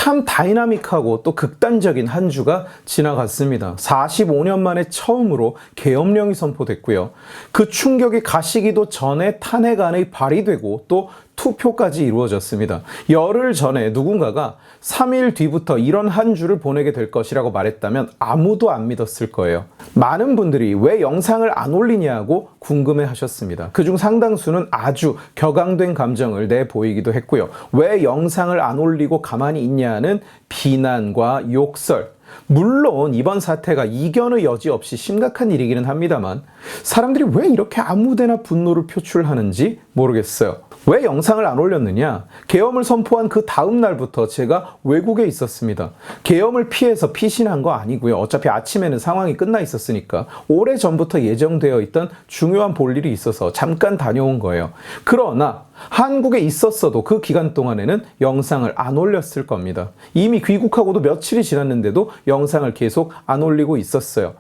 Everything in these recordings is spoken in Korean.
참 다이나믹하고 또 극단적인 한 주가 지나갔습니다. 45년 만에 처음으로 계엄령이 선포됐고요. 그 충격이 가시기도 전에 탄핵안이 발의되고 또 투표까지 이루어졌습니다. 열흘 전에 누군가가 3일 뒤부터 이런 한 주를 보내게 될 것이라고 말했다면 아무도 안 믿었을 거예요. 많은 분들이 왜 영상을 안 올리냐고 궁금해 하셨습니다. 그중 상당수는 아주 격앙된 감정을 내보이기도 했고요. 왜 영상을 안 올리고 가만히 있냐는 비난과 욕설. 물론 이번 사태가 이견의 여지 없이 심각한 일이기는 합니다만 사람들이 왜 이렇게 아무데나 분노를 표출하는지 모르겠어요. 왜 영상을 안 올렸느냐? 계엄을 선포한 그 다음 날부터 제가 외국에 있었습니다. 계엄을 피해서 피신한 거 아니고요. 어차피 아침에는 상황이 끝나 있었으니까 오래전부터 예정되어 있던 중요한 볼일이 있어서 잠깐 다녀온 거예요. 그러나 한국에 있었어도 그 기간 동안에는 영상을 안 올렸을 겁니다. 이미 귀국하고도 며칠이 지났는데도 영상을 계속 안 올리고 있었어요.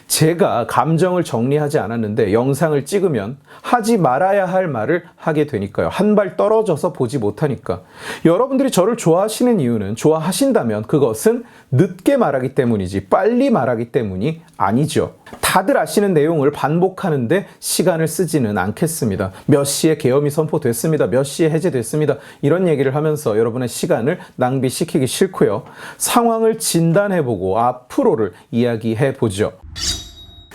제가 감정을 정리하지 않았는데 영상을 찍으면 하지 말아야 할 말을 하게 되니까요. 한 발 떨어져서 보지 못하니까. 여러분들이 저를 좋아하시는 이유는 좋아하신다면 그것은 늦게 말하기 때문이지 빨리 말하기 때문이 아니죠. 다들 아시는 내용을 반복하는데 시간을 쓰지는 않겠습니다. 몇 시에 계엄이 선포됐습니다. 몇 시에 해제됐습니다. 이런 얘기를 하면서 여러분의 시간을 낭비시키기 싫고요. 상황을 진단해보고 앞으로를 이야기해보죠.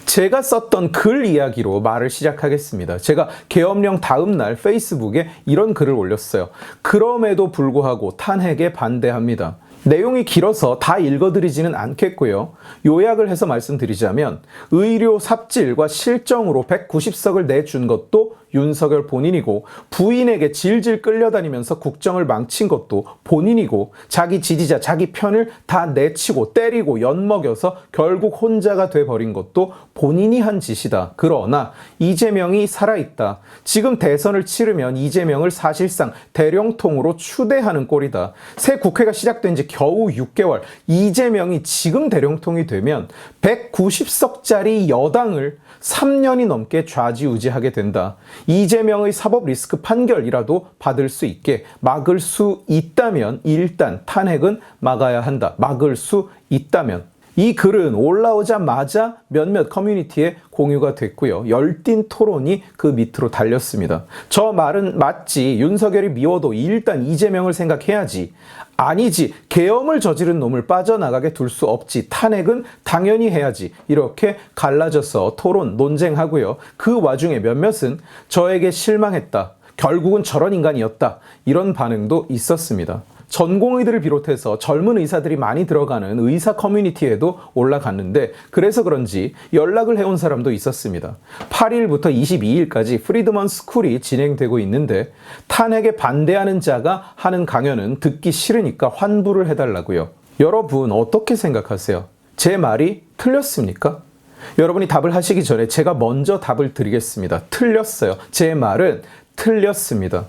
제가 썼던 글 이야기로 말을 시작하겠습니다. 제가 계엄령 다음 날 페이스북에 이런 글을 올렸어요. 그럼에도 불구하고 탄핵에 반대합니다. 내용이 길어서 다 읽어드리지는 않겠고요. 요약을 해서 말씀드리자면 의료 삽질과 실정으로 190석을 내준 것도 윤석열 본인이고 부인에게 질질 끌려다니면서 국정을 망친 것도 본인이고 자기 지지자, 자기 편을 다 내치고 때리고 엿먹여서 결국 혼자가 돼버린 것도 본인이 한 짓이다. 그러나 이재명이 살아있다. 지금 대선을 치르면 이재명을 사실상 대령통으로 추대하는 꼴이다. 새 국회가 시작된 지 겨우 6개월. 이재명이 지금 대령통이 되면 190석짜리 여당을 3년이 넘게 좌지우지하게 된다. 이재명의 사법 리스크 판결이라도 받을 수 있게 막을 수 있다면 일단 탄핵은 막아야 한다. 막을 수 있다면. 이 글은 올라오자마자 몇몇 커뮤니티에 공유가 됐고요. 열띤 토론이 그 밑으로 달렸습니다. 저 말은 맞지. 윤석열이 미워도 일단 이재명을 생각해야지. 아니지. 계엄을 저지른 놈을 빠져나가게 둘 수 없지. 탄핵은 당연히 해야지. 이렇게 갈라져서 토론, 논쟁하고요. 그 와중에 몇몇은 저에게 실망했다. 결국은 저런 인간이었다. 이런 반응도 있었습니다. 전공의들을 비롯해서 젊은 의사들이 많이 들어가는 의사 커뮤니티에도 올라갔는데 그래서 그런지 연락을 해온 사람도 있었습니다. 8일부터 22일까지 프리드먼 스쿨이 진행되고 있는데 탄핵에 반대하는 자가 하는 강연은 듣기 싫으니까 환불을 해달라고요. 여러분 어떻게 생각하세요? 제 말이 틀렸습니까? 여러분이 답을 하시기 전에 제가 먼저 답을 드리겠습니다. 틀렸어요. 제 말은 틀렸습니다.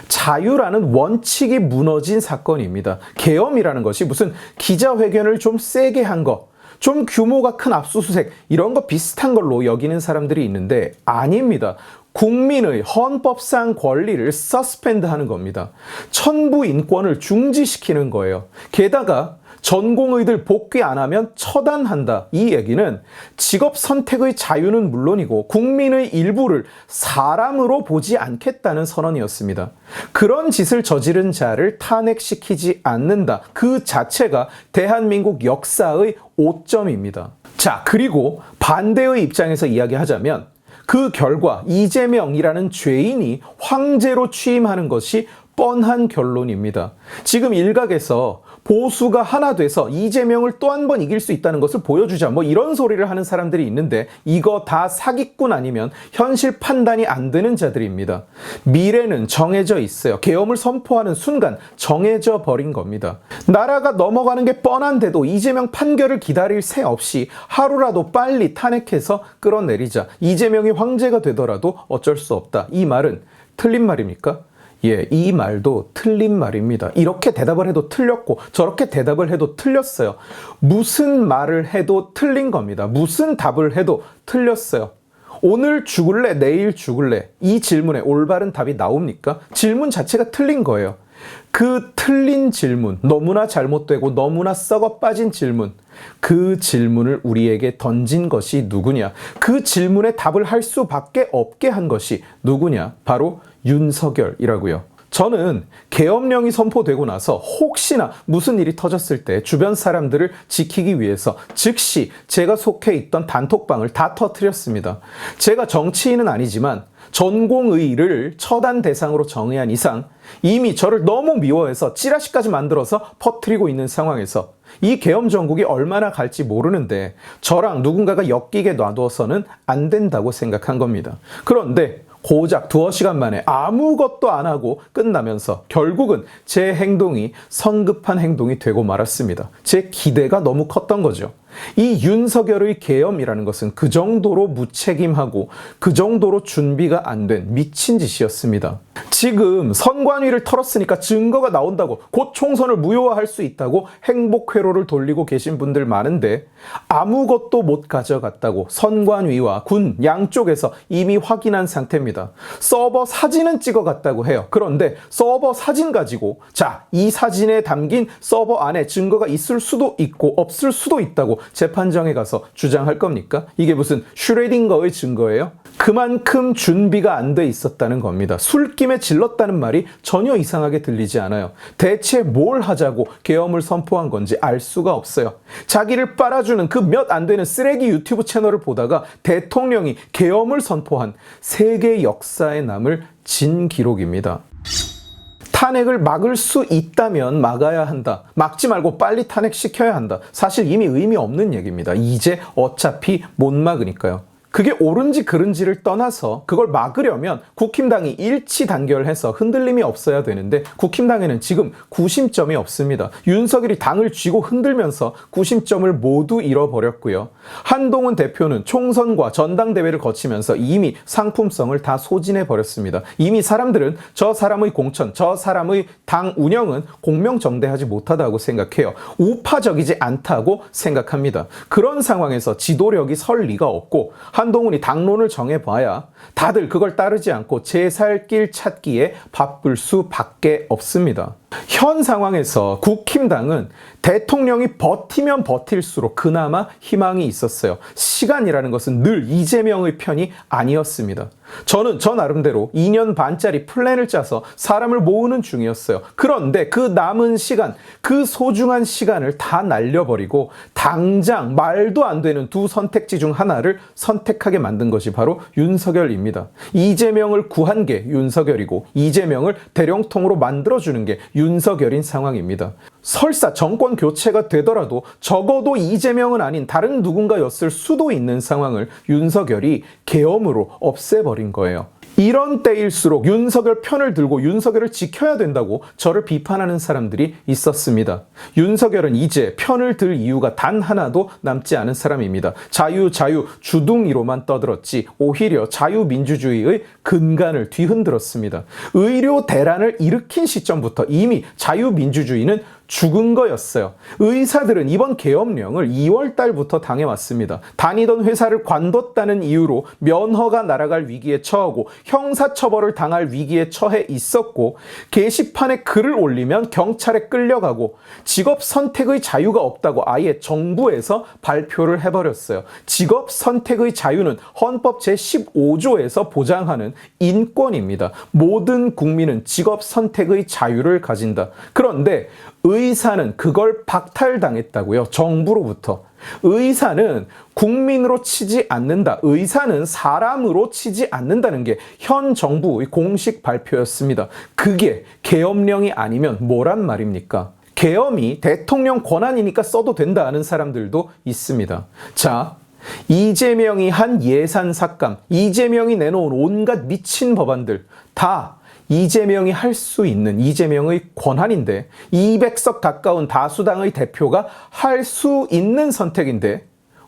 자유라는 원칙이 무너진 사건입니다. 계엄이라는 것이 무슨 기자회견을 좀 세게 한 거, 좀 규모가 큰 압수수색 이런 거 비슷한 걸로 여기는 사람들이 있는데 아닙니다. 국민의 헌법상 권리를 서스펜드하는 겁니다. 천부 인권을 중지시키는 거예요. 게다가 전공의들 복귀 안 하면 처단한다. 이 얘기는 직업 선택의 자유는 물론이고 국민의 일부를 사람으로 보지 않겠다는 선언이었습니다. 그런 짓을 저지른 자를 탄핵시키지 않는다. 그 자체가 대한민국 역사의 오점입니다. 자, 그리고 반대의 입장에서 이야기하자면 그 결과 이재명이라는 죄인이 황제로 취임하는 것이 뻔한 결론입니다. 지금 일각에서 보수가 하나 돼서 이재명을 또 한 번 이길 수 있다는 것을 보여주자 뭐 이런 소리를 하는 사람들이 있는데 이거 다 사기꾼 아니면 현실 판단이 안 되는 자들입니다. 미래는 정해져 있어요. 계엄을 선포하는 순간 정해져 버린 겁니다. 나라가 넘어가는 게 뻔한데도 이재명 판결을 기다릴 새 없이 하루라도 빨리 탄핵해서 끌어내리자. 이재명이 황제가 되더라도 어쩔 수 없다. 이 말은 틀린 말입니까? 예, 이 말도 틀린 말입니다. 이렇게 대답을 해도 틀렸고 저렇게 대답을 해도 틀렸어요. 무슨 말을 해도 틀린 겁니다. 무슨 답을 해도 틀렸어요. 오늘 죽을래? 내일 죽을래? 이 질문에 올바른 답이 나옵니까? 질문 자체가 틀린 거예요. 그 틀린 질문, 너무나 잘못되고 너무나 썩어 빠진 질문, 그 질문을 우리에게 던진 것이 누구냐? 그 질문에 답을 할 수밖에 없게 한 것이 누구냐? 바로 윤석열이라고요. 저는 계엄령이 선포되고 나서 혹시나 무슨 일이 터졌을 때 주변 사람들을 지키기 위해서 즉시 제가 속해 있던 단톡방을 다 터뜨렸습니다. 제가 정치인은 아니지만 전공의를 처단 대상으로 정의한 이상 이미 저를 너무 미워해서 찌라시까지 만들어서 퍼뜨리고 있는 상황에서 이 계엄 정국이 얼마나 갈지 모르는데 저랑 누군가가 엮이게 놔둬서는 안 된다고 생각한 겁니다. 그런데 고작 두어 시간 만에 아무것도 안 하고 끝나면서 결국은 제 행동이 성급한 행동이 되고 말았습니다. 제 기대가 너무 컸던 거죠. 이 윤석열의 계엄이라는 것은 그 정도로 무책임하고 그 정도로 준비가 안 된 미친 짓이었습니다. 지금 선관위를 털었으니까 증거가 나온다고 곧 총선을 무효화할 수 있다고 행복회로를 돌리고 계신 분들 많은데 아무것도 못 가져갔다고 선관위와 군 양쪽에서 이미 확인한 상태입니다. 서버 사진은 찍어갔다고 해요. 그런데 서버 사진 가지고 자, 이 사진에 담긴 서버 안에 증거가 있을 수도 있고 없을 수도 있다고 재판정에 가서 주장할 겁니까? 이게 무슨 슈레딩거의 증거예요? 그만큼 준비가 안 돼 있었다는 겁니다. 술김에 질렀다는 말이 전혀 이상하게 들리지 않아요. 대체 뭘 하자고 계엄을 선포한 건지 알 수가 없어요. 자기를 빨아주는 그 몇 안 되는 쓰레기 유튜브 채널을 보다가 대통령이 계엄을 선포한 세계 역사에 남을 진기록입니다. 탄핵을 막을 수 있다면 막아야 한다. 막지 말고 빨리 탄핵시켜야 한다. 사실 이미 의미 없는 얘기입니다. 이제 어차피 못 막으니까요. 그게 옳은지 그른지를 떠나서 그걸 막으려면 국힘당이 일치 단결해서 흔들림이 없어야 되는데 국힘당에는 지금 구심점이 없습니다. 윤석열이 당을 쥐고 흔들면서 구심점을 모두 잃어버렸고요. 한동훈 대표는 총선과 전당대회를 거치면서 이미 상품성을 다 소진해버렸습니다. 이미 사람들은 저 사람의 공천, 저 사람의 당 운영은 공명정대하지 못하다고 생각해요. 우파적이지 않다고 생각합니다. 그런 상황에서 지도력이 설 리가 없고 한동훈이 당론을 정해봐야 다들 그걸 따르지 않고 제 살 길 찾기에 바쁠 수밖에 없습니다. 현 상황에서 국힘당은 대통령이 버티면 버틸수록 그나마 희망이 있었어요. 시간이라는 것은 늘 이재명의 편이 아니었습니다. 저는 저 나름대로 2년 반짜리 플랜을 짜서 사람을 모으는 중이었어요. 그런데 그 남은 시간, 그 소중한 시간을 다 날려버리고 당장 말도 안 되는 두 선택지 중 하나를 선택하게 만든 것이 바로 윤석열입니다. 이재명을 구한 게 윤석열이고 이재명을 대령통으로 만들어주는 게 윤석열인 상황입니다. 설사 정권 교체가 되더라도 적어도 이재명은 아닌 다른 누군가였을 수도 있는 상황을 윤석열이 계엄으로 없애버린 거예요. 이런 때일수록 윤석열 편을 들고 윤석열을 지켜야 된다고 저를 비판하는 사람들이 있었습니다. 윤석열은 이제 편을 들 이유가 단 하나도 남지 않은 사람입니다. 자유 주둥이로만 떠들었지 오히려 자유민주주의의 근간을 뒤흔들었습니다. 의료 대란을 일으킨 시점부터 이미 자유민주주의는 죽은 거였어요. 의사들은 이번 계엄령을 2월 달부터 당해왔습니다. 다니던 회사를 관뒀다는 이유로 면허가 날아갈 위기에 처하고 형사처벌을 당할 위기에 처해 있었고 게시판에 글을 올리면 경찰에 끌려가고 직업 선택의 자유가 없다고 아예 정부에서 발표를 해버렸어요. 직업 선택의 자유는 헌법 제15조에서 보장하는 인권입니다. 모든 국민은 직업 선택의 자유를 가진다. 그런데 의사는 그걸 박탈당했다고요. 정부로부터. 의사는 국민으로 치지 않는다. 의사는 사람으로 치지 않는다는 게 현 정부의 공식 발표였습니다. 그게 계엄령이 아니면 뭐란 말입니까? 계엄이 대통령 권한이니까 써도 된다는 사람들도 있습니다. 자, 이재명이 한 예산 삭감, 이재명이 내놓은 온갖 미친 법안들 다 이재명이 할 수 있는 이재명의 권한인데 200석 가까운 다수당의 대표가 할 수 있는 선택인데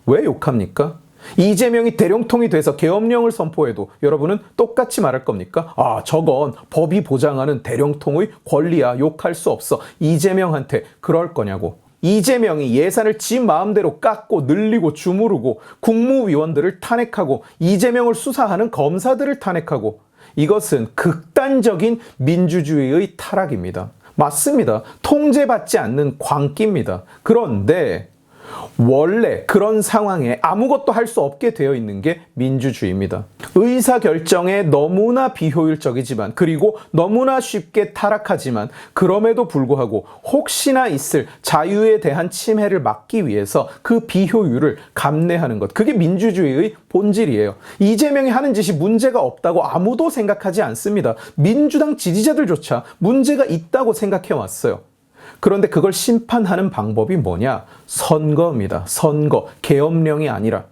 왜 욕합니까? 이재명이 대령통이 돼서 계엄령을 선포해도 여러분은 똑같이 말할 겁니까? 아, 저건 법이 보장하는 대령통의 권리야. 욕할 수 없어. 이재명한테 그럴 거냐고. 이재명이 예산을 지 마음대로 깎고 늘리고 주무르고 국무위원들을 탄핵하고 이재명을 수사하는 검사들을 탄핵하고 이것은 극단적인 민주주의의 타락입니다. 맞습니다. 통제받지 않는 광기입니다. 그런데 원래 그런 상황에 아무것도 할 수 없게 되어 있는 게 민주주의입니다. 의사결정에 너무나 비효율적이지만, 그리고 너무나 쉽게 타락하지만, 그럼에도 불구하고 혹시나 있을 자유에 대한 침해를 막기 위해서 그 비효율을 감내하는 것, 그게 민주주의의 본질이에요. 이재명이 하는 짓이 문제가 없다고 아무도 생각하지 않습니다. 민주당 지지자들조차 문제가 있다고 생각해 왔어요. 그런데 그걸 심판하는 방법이 뭐냐? 선거입니다. 선거. 계엄령이 아니라.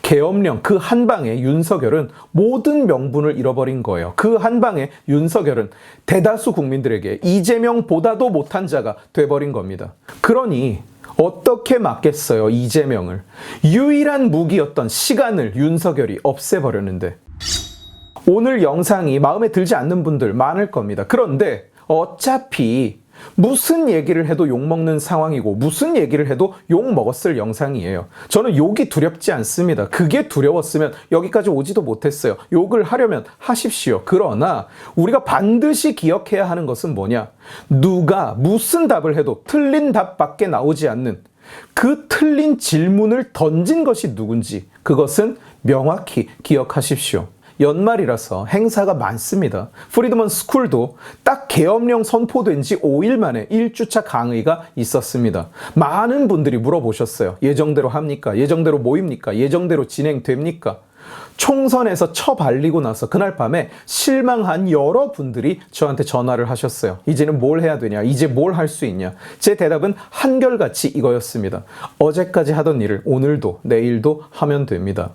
계엄령 그 한 방에 윤석열은 모든 명분을 잃어버린 거예요. 그 한 방에 윤석열은 대다수 국민들에게 이재명보다도 못한 자가 돼버린 겁니다. 그러니 어떻게 막겠어요, 이재명을? 유일한 무기였던 시간을 윤석열이 없애버렸는데, 오늘 영상이 마음에 들지 않는 분들 많을 겁니다. 그런데 어차피 무슨 얘기를 해도 욕먹는 상황이고, 무슨 얘기를 해도 욕먹었을 영상이에요. 저는 욕이 두렵지 않습니다. 그게 두려웠으면 여기까지 오지도 못했어요. 욕을 하려면 하십시오. 그러나 우리가 반드시 기억해야 하는 것은 뭐냐? 누가 무슨 답을 해도 틀린 답밖에 나오지 않는 그 틀린 질문을 던진 것이 누군지, 그것은 명확히 기억하십시오. 연말이라서 행사가 많습니다. 프리드먼 스쿨도 딱 계엄령 선포된 지 5일 만에 1주차 강의가 있었습니다. 많은 분들이 물어보셨어요. 예정대로 합니까? 예정대로 모입니까? 예정대로 진행됩니까? 총선에서 처발리고 나서 그날 밤에 실망한 여러분들이 저한테 전화를 하셨어요. 이제는 뭘 해야 되냐? 이제 뭘 할 수 있냐? 제 대답은 한결같이 이거였습니다. 어제까지 하던 일을 오늘도 내일도 하면 됩니다.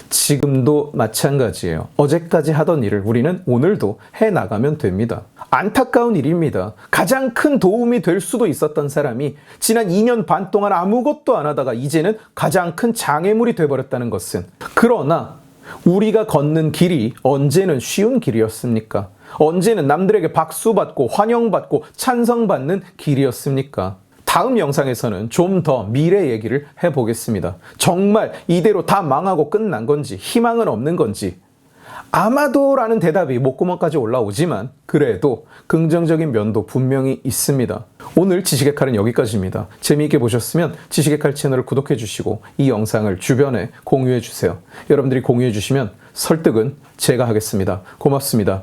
지금도 마찬가지예요. 어제까지 하던 일을 우리는 오늘도 해나가면 됩니다. 안타까운 일입니다. 가장 큰 도움이 될 수도 있었던 사람이 지난 2년 반 동안 아무것도 안 하다가 이제는 가장 큰 장애물이 돼버렸다는 것은, 그러나 우리가 걷는 길이 언제는 쉬운 길이었습니까? 언제는 남들에게 박수받고 환영받고 찬성받는 길이었습니까? 다음 영상에서는 좀 더 미래 얘기를 해보겠습니다. 정말 이대로 다 망하고 끝난 건지, 희망은 없는 건지, 아마도라는 대답이 목구멍까지 올라오지만 그래도 긍정적인 면도 분명히 있습니다. 오늘 지식의 칼은 여기까지입니다. 재미있게 보셨으면 지식의 칼 채널을 구독해 주시고 이 영상을 주변에 공유해 주세요. 여러분들이 공유해 주시면 설득은 제가 하겠습니다. 고맙습니다.